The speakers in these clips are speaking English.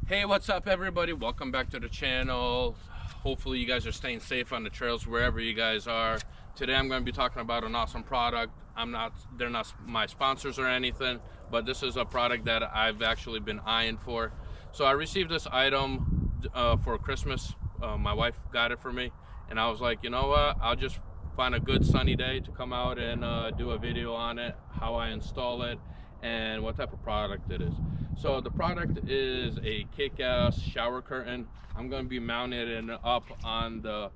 Hey, what's up everybody? Welcome back to the channel. Hopefully you guys are staying safe on the trails wherever you guys are. Today I'm going to be talking about an awesome product. They're not my sponsors or anything, but this is a product that I've actually been eyeing for. So I received this item for Christmas. My wife got it for me, and I was like, you know what, I'll just find a good sunny day to come out and do a video on it, how I install it, and what type of product it is. So the product is a KickAss shower curtain. I'm going to be mounting it up on the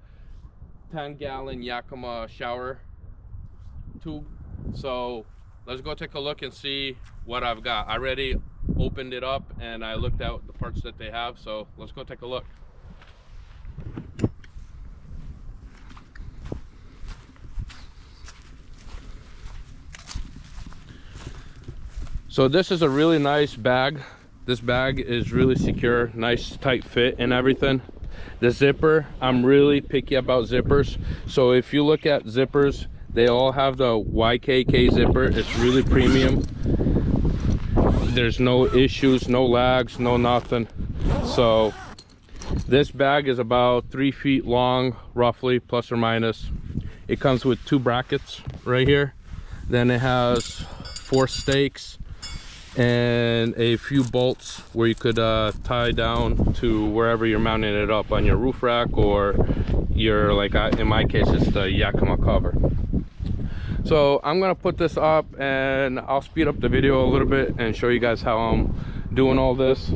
10-gallon Yakima shower tube. So let's go take a look and see what I've got. I already opened it up and I looked at the parts that they have, so let's go take a look. So this is a really nice bag. This bag is really secure, nice tight fit and everything. The zipper, I'm really picky about zippers. So if you look at zippers, they all have the YKK zipper. It's really premium. There's no issues, no lags, no nothing. So this bag is about 3 feet long, roughly, plus or minus. It comes with 2 brackets right here. Then it has 4 stakes and a few bolts where you could tie down to wherever you're mounting it up, on your roof rack or your, like in my case, it's the Yakima cover. So I'm gonna put this up and I'll speed up the video a little bit and show you guys how I'm doing all this.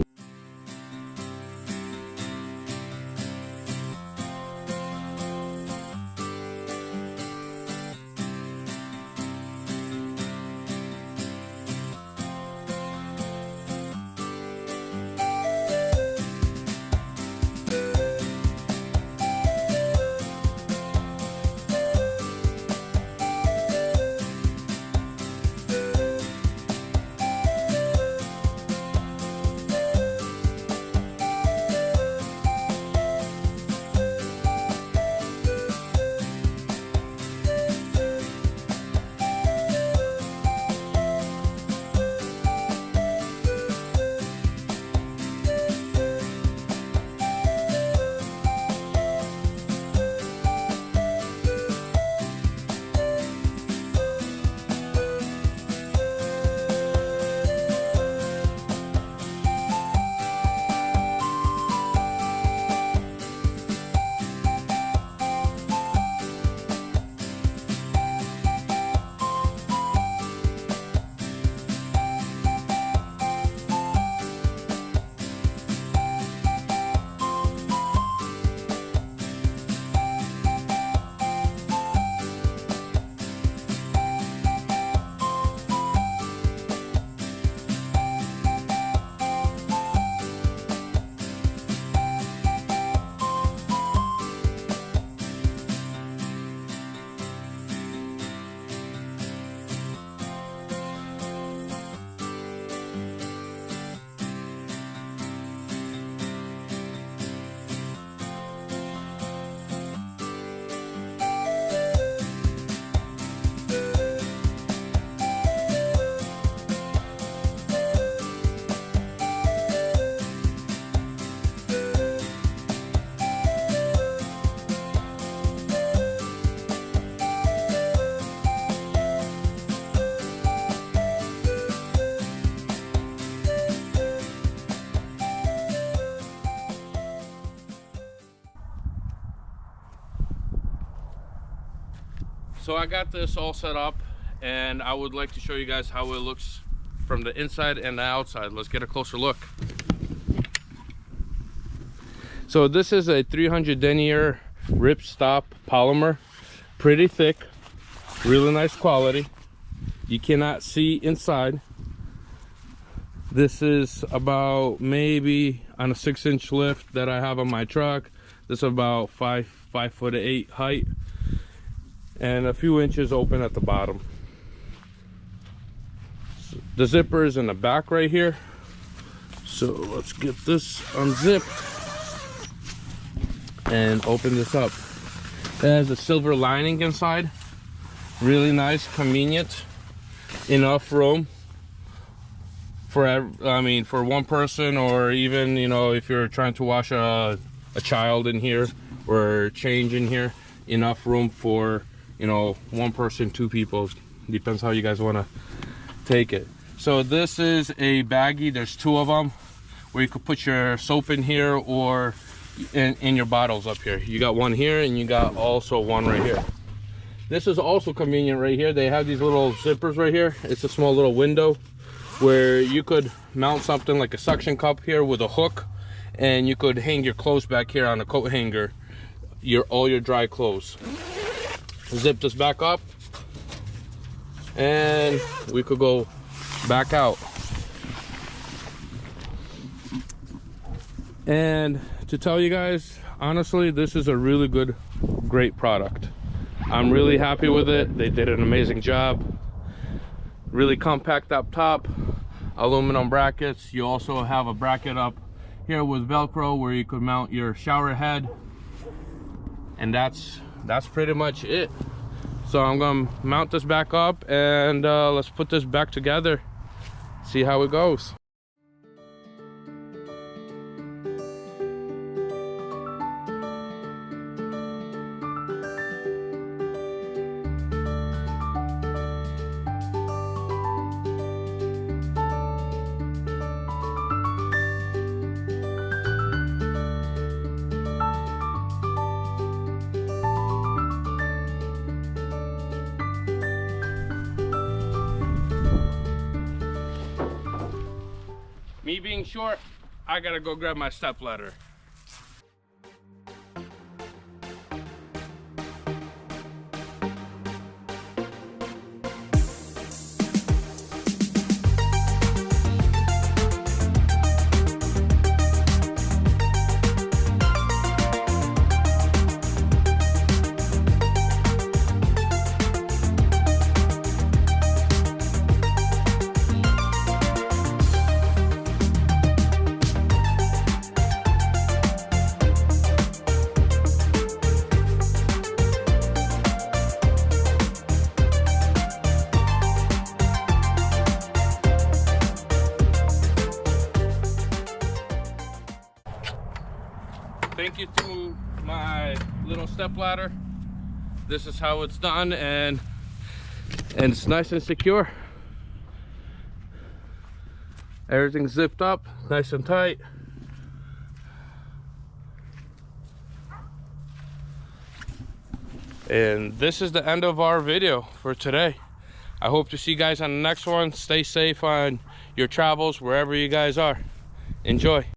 So I got this all set up and I would like to show you guys how it looks from the inside and the outside. Let's get a closer look. So this is a 300 denier ripstop polymer, pretty thick, really nice quality. You cannot see inside. This is about, maybe on a 6-inch lift that I have on my truck, this is about 5'8" height, and a few inches open at the bottom. So the zipper is in the back right here. So let's get this unzipped and open this up. It has a silver lining inside. Really nice, convenient, enough room for one person, or even, you know, if you're trying to wash a child in here or change in here, enough room for, you know, one person, two people, depends how you guys want to take it. So this is a baggie. There's two of them where you could put your soap in here, or in your bottles up here. You got one here, and you got also one right here. This is also convenient right here. They have these little zippers right here. It's a small little window where you could mount something like a suction cup here with a hook, and you could hang your clothes back here on a coat hanger, all your dry clothes. Zip this back up, and we could go back out. And to tell you guys, honestly, this is a really great product. I'm really happy with it. They did an amazing job. Really compact up top, aluminum brackets. You also have a bracket up here with Velcro where you could mount your shower head, and that's pretty much it. So I'm gonna mount this back up, and let's put this back together, see how it goes. Me being short, I gotta go grab my step ladder. Thank you to my little step ladder. This is how it's done, and it's nice and secure. Everything's zipped up nice and tight. And this is the end of our video for today. I hope to see you guys on the next one. Stay safe on your travels wherever you guys are. Enjoy.